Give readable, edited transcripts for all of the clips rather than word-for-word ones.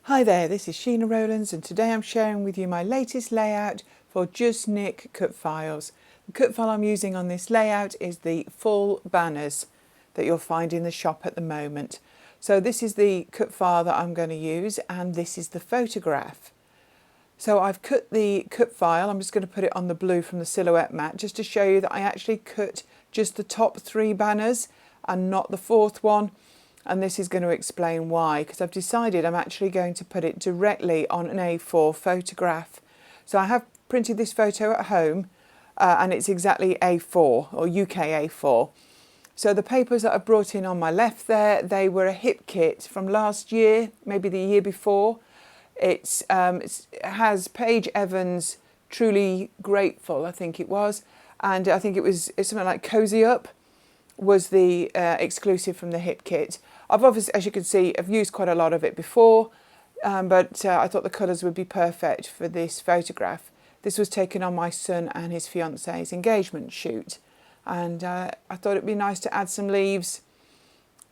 Hi there, this is Sheena Rowlands and today I'm sharing with you my latest layout for Just Nick Cutfiles. The cut file I'm using on this layout is the full banners that you'll find in the shop at the moment. So this is the cut file that I'm going to use and this is the photograph. So I've cut the cut file, I'm just going to put it on the blue from the silhouette mat just to show you that I actually cut just the top 3 banners and not the 4th one. And this is going to explain why, because I've decided I'm actually going to put it directly on an A4 photograph. So I have printed this photo at home and it's exactly A4 or UK A4. So the papers that I've brought in on my left there, they were a hip kit from last year, maybe the year before. It has Paige Evans' Truly Grateful, I think it was, and I think it's something like Cozy Up was the exclusive from the hip kit. I've obviously, as you can see, I've used quite a lot of it before, but I thought the colours would be perfect for this photograph. This was taken on my son and his fiance's engagement shoot, and I thought it'd be nice to add some leaves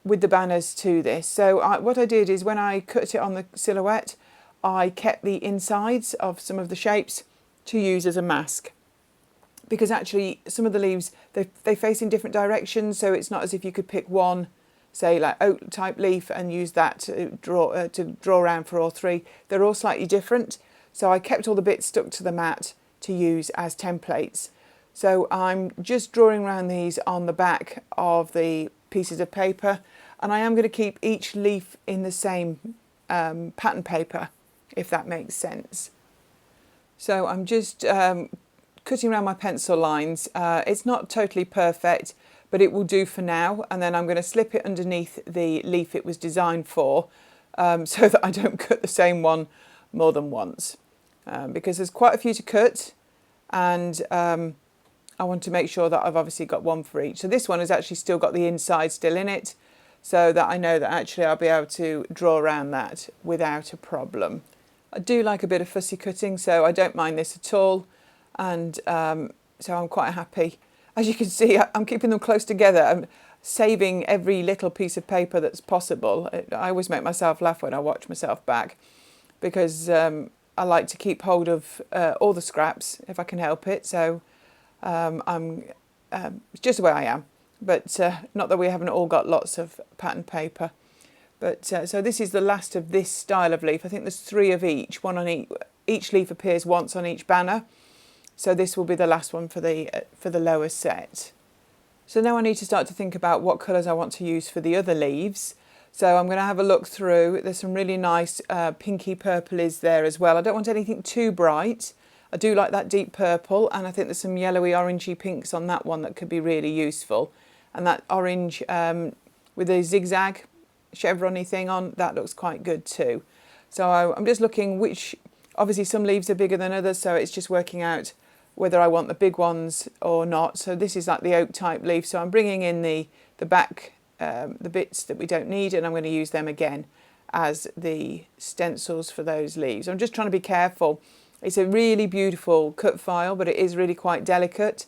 with the banners to this. So what I did is when I cut it on the silhouette, I kept the insides of some of the shapes to use as a mask. Because actually some of the leaves, they face in different directions, so it's not as if you could pick one, say like oak type leaf, and use that to draw around for all 3. They're all slightly different, so I kept all the bits stuck to the mat to use as templates. So I'm just drawing around these on the back of the pieces of paper, and I am going to keep each leaf in the same pattern paper, if that makes sense. So I'm just cutting around my pencil lines. It's not totally perfect, but it will do for now, and then I'm going to slip it underneath the leaf it was designed for, so that I don't cut the same one more than once, because there's quite a few to cut, and I want to make sure that I've obviously got one for each. So this one has actually still got the inside still in it, so that I know that actually I'll be able to draw around that without a problem. I do like a bit of fussy cutting, so I don't mind this at all. And so I'm quite happy. As you can see, I'm keeping them close together. I'm saving every little piece of paper that's possible. I always make myself laugh when I watch myself back, because I like to keep hold of all the scraps if I can help it. So it's just the way I am. But not that we haven't all got lots of pattern paper. But so this is the last of this style of leaf. I think there's 3 of each. One on each leaf appears once on each banner. So this will be the last one for the lower set. So now I need to start to think about what colours I want to use for the other leaves. So I'm going to have a look through. There's some really nice pinky purplies there as well. I don't want anything too bright. I do like that deep purple, and I think there's some yellowy orangey pinks on that one that could be really useful. And that orange with a zigzag chevron-y thing on, that looks quite good too. So I'm just looking which, obviously some leaves are bigger than others, so it's just working out whether I want the big ones or not. So this is like the oak type leaf, so I'm bringing in the back, the bits that we don't need, and I'm going to use them again as the stencils for those leaves. I'm just trying to be careful. It's a really beautiful cut file, but it is really quite delicate.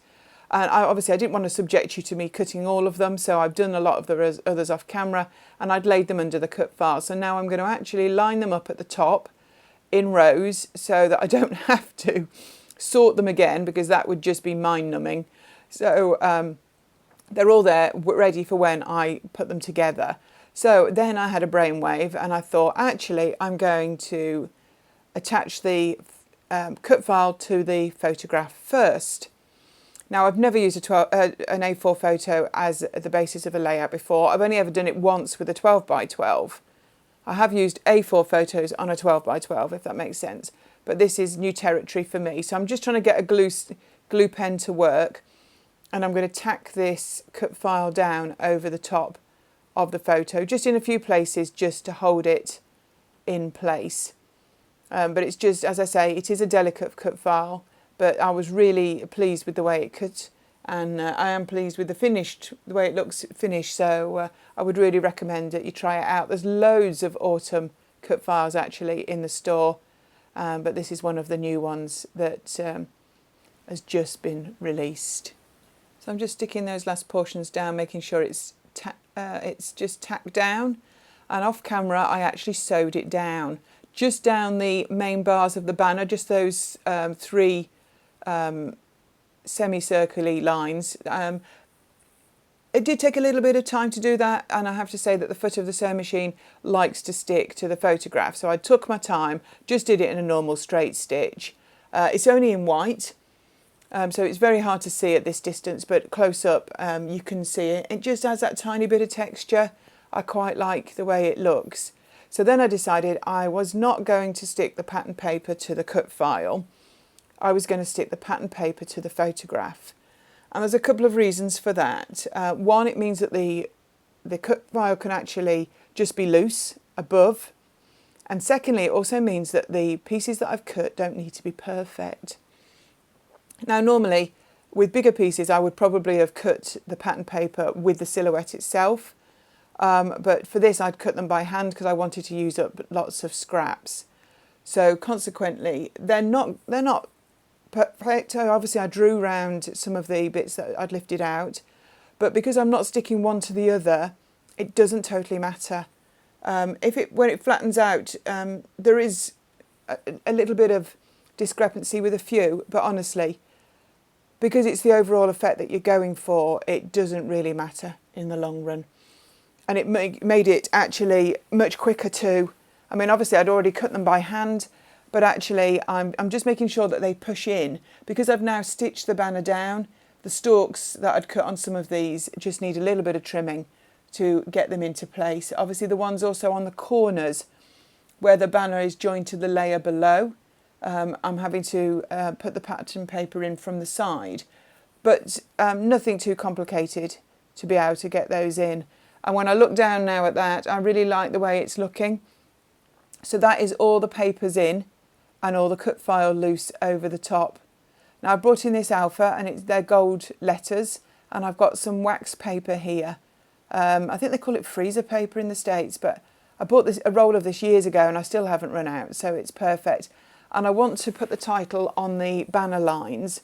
And obviously I didn't want to subject you to me cutting all of them, so I've done a lot of the others off camera, and I'd laid them under the cut file. So now I'm going to actually line them up at the top in rows so that I don't have to sort them again, because that would just be mind-numbing. So they're all there ready for when I put them together. So then I had a brainwave and I thought, actually I'm going to attach the cut file to the photograph first. Now I've never used an A4 photo as the basis of a layout before. I've only ever done it once with a 12 by 12. I have used A4 photos on a 12 by 12, if that makes sense. But this is new territory for me. So I'm just trying to get a glue pen to work. And I'm going to tack this cut file down over the top of the photo, just in a few places, just to hold it in place. But it's just, as I say, it is a delicate cut file. But I was really pleased with the way it cut. And I am pleased with the way it looks finished. So I would really recommend that you try it out. There's loads of autumn cut files actually in the store. But this is one of the new ones that has just been released. So I'm just sticking those last portions down, making sure it's just tacked down. And off camera, I actually sewed it down. just down the main bars of the banner, just those three semicircular lines. It did take a little bit of time to do that, and I have to say that the foot of the sewing machine likes to stick to the photograph, so I took my time, just did it in a normal straight stitch. It's only in white, so it's very hard to see at this distance, but close up you can see it. It just has that tiny bit of texture. I quite like the way it looks. So then I decided I was not going to stick the pattern paper to the cut file. I was going to stick the pattern paper to the photograph. And there's a couple of reasons for that. One, it means that the cut file can actually just be loose above. And secondly, it also means that the pieces that I've cut don't need to be perfect. Now, normally, with bigger pieces, I would probably have cut the pattern paper with the silhouette itself. But for this, I'd cut them by hand because I wanted to use up lots of scraps. So consequently, they're not perfect. So obviously, I drew round some of the bits that I'd lifted out, but because I'm not sticking one to the other, it doesn't totally matter. When it flattens out, there is a little bit of discrepancy with a few, but honestly, because it's the overall effect that you're going for, it doesn't really matter in the long run. And it made it actually much quicker too. I mean, obviously I'd already cut them by hand, but actually I'm just making sure that they push in, because I've now stitched the banner down. The stalks that I'd cut on some of these just need a little bit of trimming to get them into place. Obviously the ones also on the corners where the banner is joined to the layer below, I'm having to put the pattern paper in from the side, but nothing too complicated to be able to get those in. And when I look down now at that, I really like the way it's looking. So that is all the papers in and all the cut file loose over the top. Now I brought in this alpha, and they're gold letters, and I've got some wax paper here. I think they call it freezer paper in the States, but I bought a roll of this years ago and I still haven't run out, so it's perfect. And I want to put the title on the banner lines,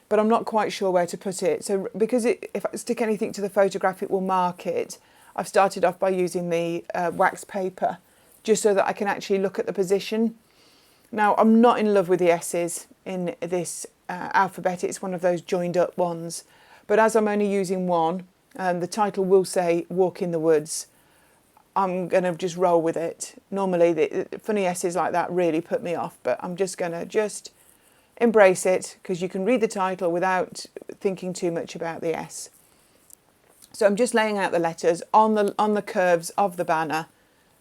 but I'm not quite sure where to put it. So because if I stick anything to the photograph, it will mark it, I've started off by using the wax paper, just so that I can actually look at the position. Now, I'm not in love with the S's in this alphabet. It's one of those joined up ones. But as I'm only using one, the title will say Walk in the Woods. I'm going to just roll with it. Normally, the funny S's like that really put me off, but I'm just going to embrace it, because you can read the title without thinking too much about the S. So I'm just laying out the letters on the curves of the banner.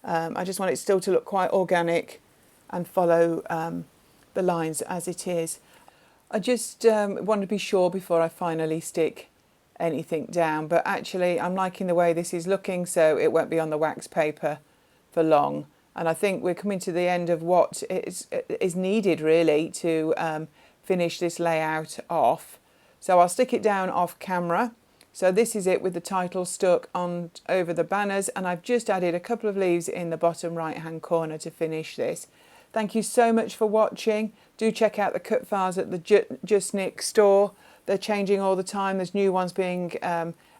I just want it still to look quite organic and follow the lines as it is. I just want to be sure before I finally stick anything down, but actually I'm liking the way this is looking, so it won't be on the wax paper for long. And I think we're coming to the end of what is needed really to finish this layout off. So I'll stick it down off camera. So this is it with the title stuck on over the banners, and I've just added a couple of leaves in the bottom right hand corner to finish this. Thank you so much for watching. Do check out the cut files at the Just Nick store. They're changing all the time. There's new ones being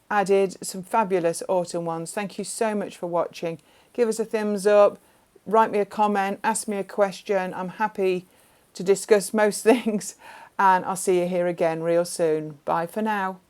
added, some fabulous autumn ones. Thank you so much for watching. Give us a thumbs up, write me a comment, ask me a question. I'm happy to discuss most things, and I'll see you here again real soon. Bye for now.